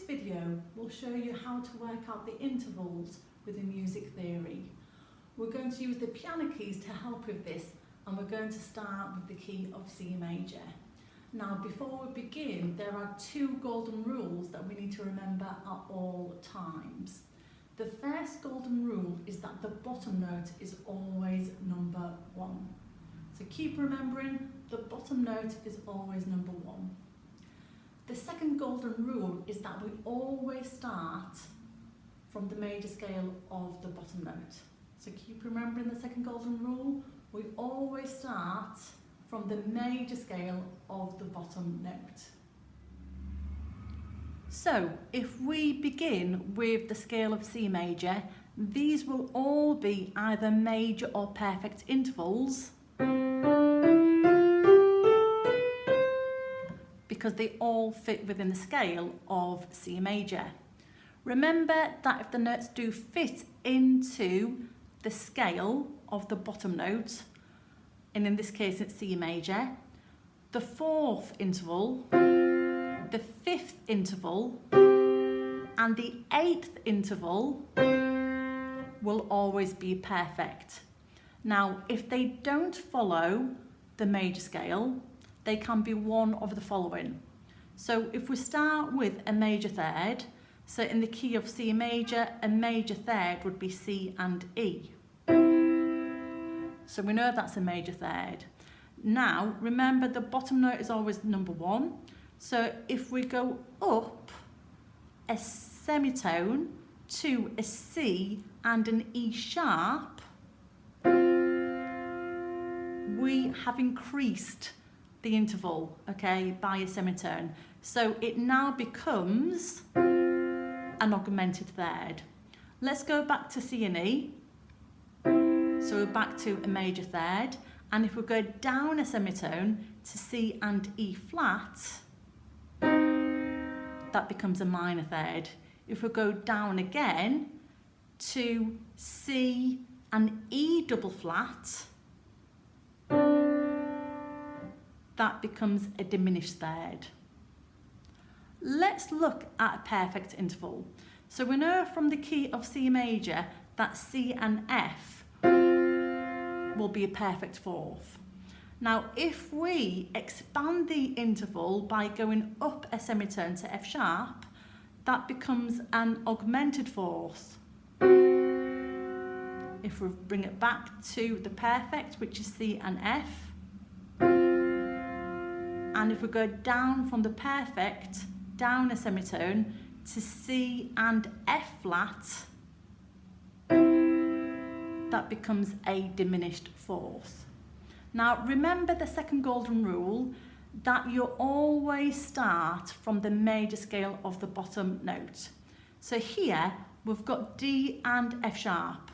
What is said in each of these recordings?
video will show you how to work out the intervals within music theory. We're going to use the piano keys to help with this, and we're going to start with the key of C major. Now, before we begin, there are two golden rules that we need to remember at all times. The first golden rule is that the bottom note is always number 1. So keep remembering, the bottom note is always number 1. The second golden rule is that we always start from the major scale of the bottom note. So keep remembering the second golden rule, we always start from the major scale of the bottom note. So if we begin with the scale of C major, these will all be either major or perfect intervals because they all fit within the scale of C major. Remember that if the notes do fit into the scale of the bottom note, and in this case it's C major, the fourth interval, the fifth interval, and the eighth interval will always be perfect. Now, if they don't follow the major scale, they can be one of the following. So if we start with a major third, so in the key of C major, a major third would be C and E. So we know that's a major third. Now, remember the bottom note is always number 1. So if we go up a semitone to a C and an E sharp, we have increased the interval, okay, by a semitone. So it now becomes an augmented third. Let's go back to C and E. So we're back to a major third. And if we go down a semitone to C and E flat, that becomes a minor third. If we go down again to C and E double flat, that becomes a diminished third. Let's look at a perfect interval. So we know from the key of C major that C and F will be a perfect fourth. Now, if we expand the interval by going up a semitone to F sharp, that becomes an augmented fourth. If we bring it back to the perfect, which is C and F, and if we go down from the perfect, down a semitone to C and F flat, that becomes a diminished fourth. Now remember the second golden rule, that you always start from the major scale of the bottom note. So here we've got D and F sharp.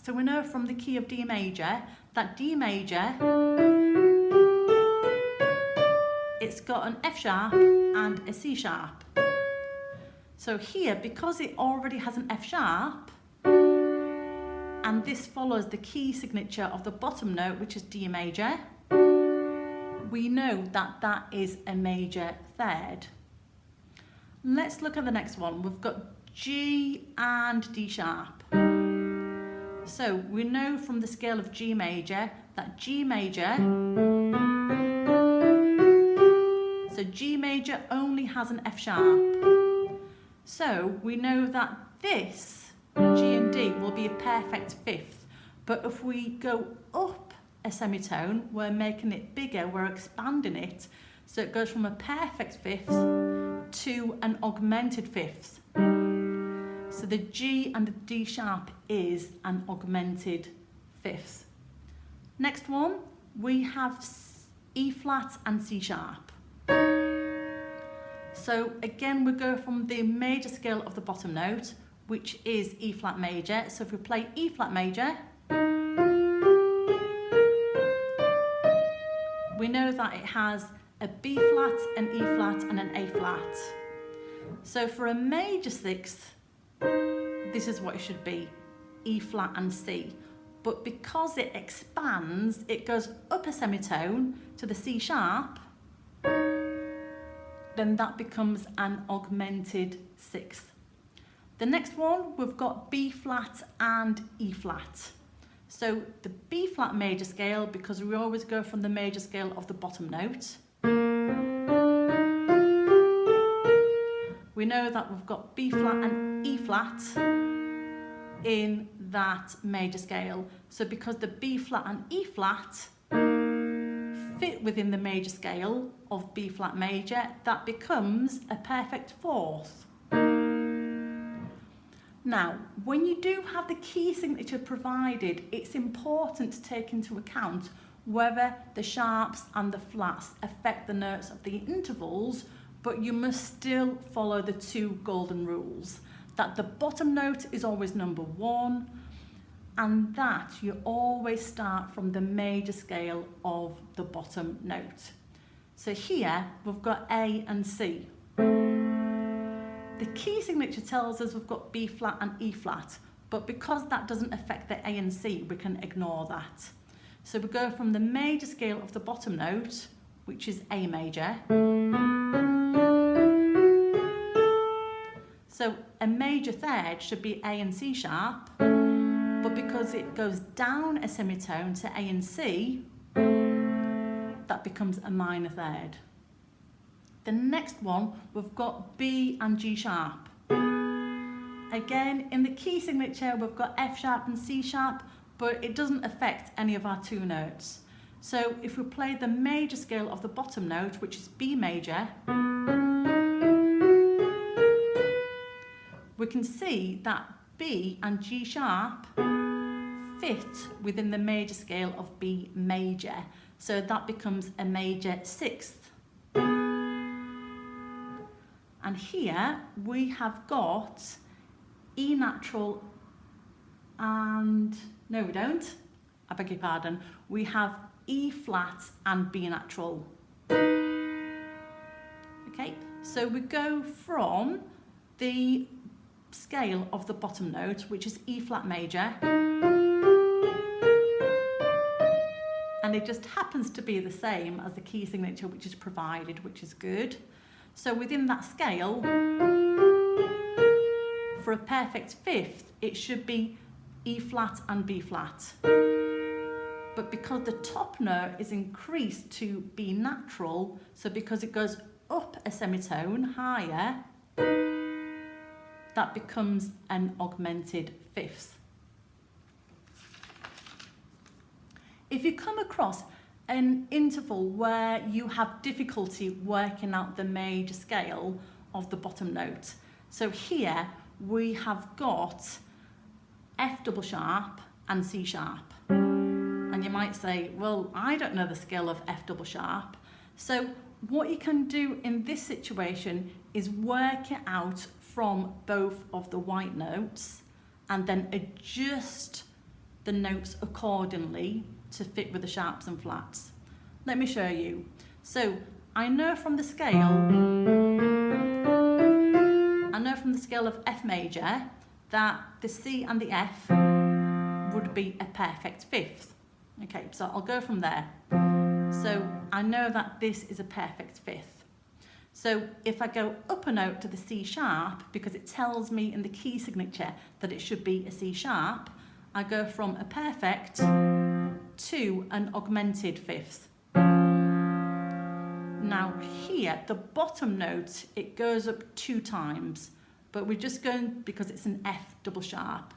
So we know from the key of D major that D major, it's got an F sharp and a C sharp. So here, because it already has an F sharp, and this follows the key signature of the bottom note, which is D major, we know that that is a major third. Let's look at the next one. We've got G and D sharp. So we know from the scale of G major that G major, so G major only has an F sharp. So we know that this G and D will be a perfect fifth, but if we go up a semitone, we're making it bigger, we're expanding it, so it goes from a perfect fifth to an augmented fifth. So the G and the D sharp is an augmented fifth. Next one, we have E flat and C sharp. So again, we go from the major scale of the bottom note, which is E flat major. So if we play E flat major, we know that it has a B flat, an E flat, and an A flat. So for a major sixth, this is what it should be, E flat and C. But because it expands, it goes up a semitone to the C sharp, then that becomes an augmented sixth. The next one, we've got B flat and E flat. So the B flat major scale, because we always go from the major scale of the bottom note. We know that we've got B flat and E flat in that major scale. So because the B flat and E flat fit within the major scale of B flat major, that becomes a perfect fourth. Now, when you do have the key signature provided, it's important to take into account whether the sharps and the flats affect the notes of the intervals, but you must still follow the two golden rules, that the bottom note is always number one, and that you always start from the major scale of the bottom note. So here we've got A and C. The key signature tells us we've got B flat and E flat, but because that doesn't affect the A and C, we can ignore that. So we go from the major scale of the bottom note, which is A major. So a major third should be A and C sharp, but because it goes down a semitone to A and C, that becomes a minor third. The next one, we've got B and G sharp. Again, in the key signature, we've got F sharp and C sharp, but it doesn't affect any of our two notes. So if we play the major scale of the bottom note, which is B major, we can see that B and G sharp fit within the major scale of B major. So that becomes a major sixth. And here we have got E natural and, no we don't, I beg your pardon, we have E flat and B natural. Okay, so we go from the scale of the bottom note, which is E flat major, and it just happens to be the same as the key signature which is provided, which is good. So within that scale, for a perfect fifth, it should be E flat and B flat. But because the top note is increased to B natural, so because it goes up a semitone higher, that becomes an augmented fifth. If you come across an interval where you have difficulty working out the major scale of the bottom note. So here we have got F double sharp and C sharp. And you might say, well, I don't know the scale of F double sharp. So what you can do in this situation is work it out from both of the white notes and then adjust the notes accordingly to fit with the sharps and flats. Let me show you. So I know from the scale of F major that the C and the F would be a perfect fifth. Okay, so I'll go from there. So I know that this is a perfect fifth. So if I go up a note to the C sharp, because it tells me in the key signature that it should be a C sharp, I go from a perfect to an augmented fifth. Now here, the bottom note, it goes up 2 times, but we're just going, because it's an F double sharp,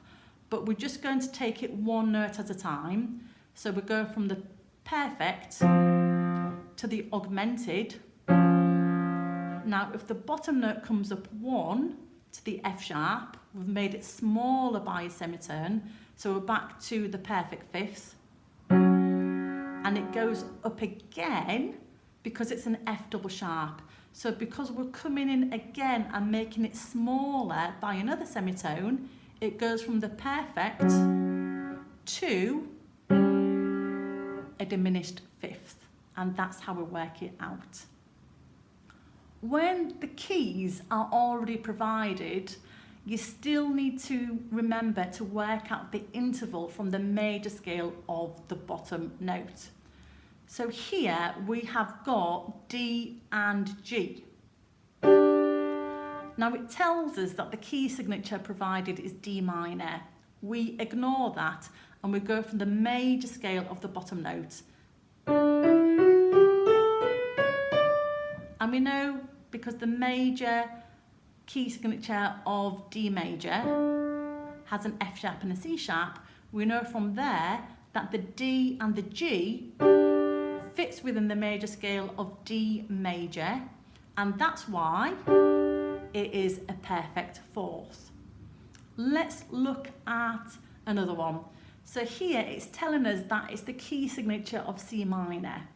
but we're just going to take it one note at a time. So we go from the perfect to the augmented. Now if the bottom note comes up 1 to the F sharp, we've made it smaller by a semitone, so we're back to the perfect fifth. And it goes up again because it's an F double sharp. So because we're coming in again and making it smaller by another semitone, it goes from the perfect to a diminished fifth. And that's how we work it out. When the keys are already provided, you still need to remember to work out the interval from the major scale of the bottom note. So here we have got D and G. Now it tells us that the key signature provided is D minor. We ignore that and we go from the major scale of the bottom note. And we know, because the major key signature of D major has an F sharp and a C sharp, we know from there that the D and the G fits within the major scale of D major, and that's why it is a perfect fourth. Let's look at another one. So here it's telling us that it's the key signature of C minor.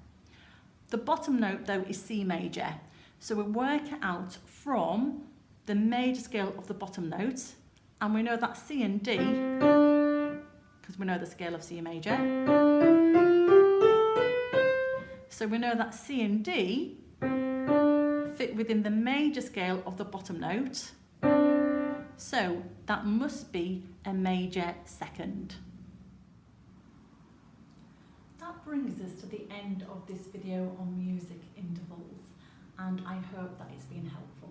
The bottom note though is C major, so we work it out from the major scale of the bottom note, and we know that C and D, because we know the scale of C major, so we know that C and D fit within the major scale of the bottom note, so that must be a major second. That brings us to the end of this video on music intervals, and I hope that it's been helpful.